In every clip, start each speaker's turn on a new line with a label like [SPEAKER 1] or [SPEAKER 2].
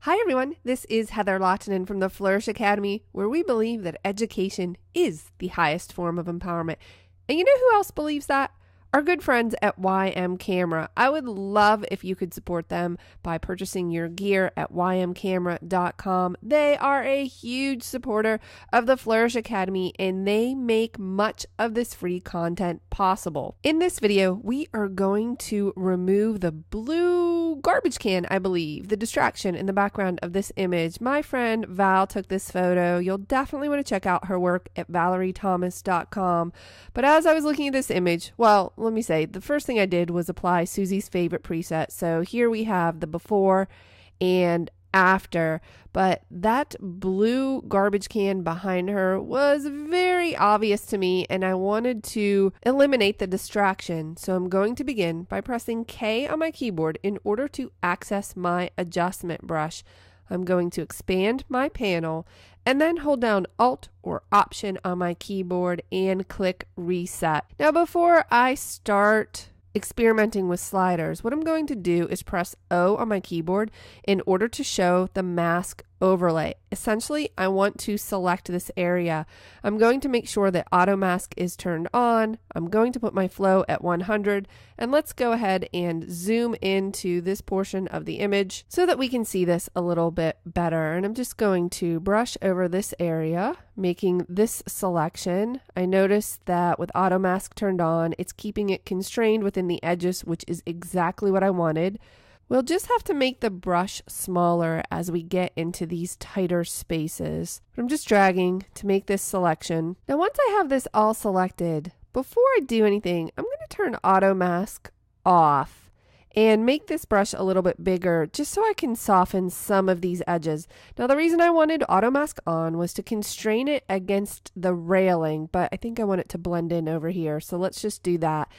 [SPEAKER 1] Hi everyone, this is Heather Lottinen from the Flourish.Academy, where we believe that education is the highest form of empowerment. And you know who else believes that? Our good friends at YM Camera. I would love if you could support them by purchasing your gear at ymcamera.com. They are a huge supporter of the Flourish Academy, and they make much of this free content possible. In this video, we are going to remove the blue garbage can, I believe, the distraction in the background of this image. My friend Val took this photo. You'll definitely want to check out her work at valeriethomas.com. But as I was looking at this image, well, let me say, the first thing I did was apply Soozie's favorite preset. So here we have the before and after, but that blue garbage can behind her was very obvious to me, and I wanted to eliminate the distraction. So I'm going to begin by pressing K on my keyboard in order to access my adjustment brush. I'm going to expand my panel and then hold down Alt or Option on my keyboard and click Reset. Now, before I start experimenting with sliders, what I'm going to do is press O on my keyboard in order to show the mask overlay. Essentially, I want to select this area. I'm going to make sure that auto mask is turned on. I'm going to put my flow at 100, and let's go ahead and zoom into this portion of the image so that we can see this a little bit better. And I'm just going to brush over this area, making this selection. I noticed that with auto mask turned on, it's keeping it constrained within the edges, which is exactly what I wanted. We'll just have to make the brush smaller as we get into these tighter spaces. I'm just dragging to make this selection. Now, once I have this all selected, before I do anything, I'm going to turn auto mask off and make this brush a little bit bigger just so I can soften some of these edges. Now, the reason I wanted auto mask on was to constrain it against the railing, but I think I want it to blend in over here. So let's just do that.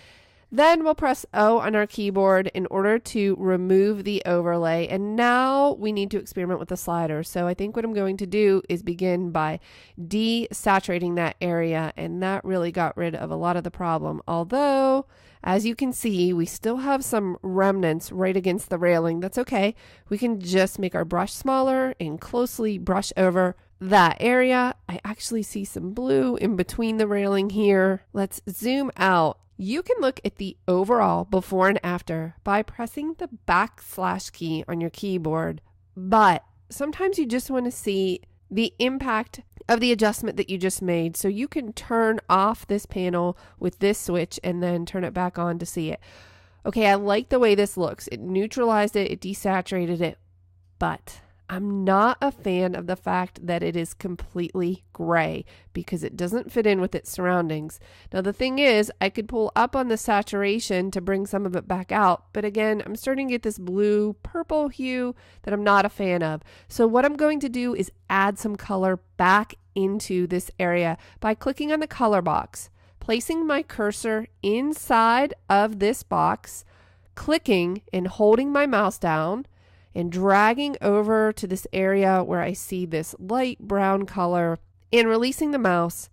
[SPEAKER 1] Then we'll press O on our keyboard in order to remove the overlay. And now we need to experiment with the slider. So I think what I'm going to do is begin by desaturating that area. And that really got rid of a lot of the problem. Although, as you can see, we still have some remnants right against the railing. That's okay. We can just make our brush smaller and closely brush over that area. I actually see some blue in between the railing here. Let's zoom out. You can look at the overall before and after by pressing the backslash key on your keyboard, but sometimes you just want to see the impact of the adjustment that you just made. So you can turn off this panel with this switch and then turn it back on to see it. Okay, I like the way this looks. It neutralized it, it desaturated it, but I'm not a fan of the fact that it is completely gray because it doesn't fit in with its surroundings. Now, the thing is, I could pull up on the saturation to bring some of it back out, but again, I'm starting to get this blue purple hue that I'm not a fan of. So what I'm going to do is add some color back into this area by clicking on the color box, placing my cursor inside of this box, clicking and holding my mouse down, and dragging over to this area where I see this light brown color and releasing the mouse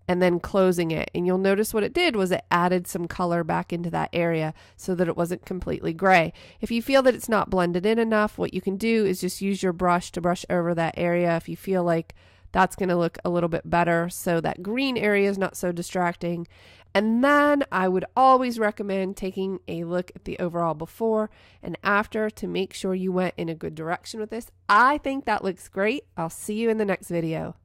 [SPEAKER 1] and then closing it. And you'll notice what it did was it added some color back into that area so that it wasn't completely gray. If you feel that it's not blended in enough, what you can do is just use your brush to brush over that area if you feel like that's going to look a little bit better so that green area is not so distracting. And then I would always recommend taking a look at the overall before and after to make sure you went in a good direction with this. I think that looks great. I'll see you in the next video.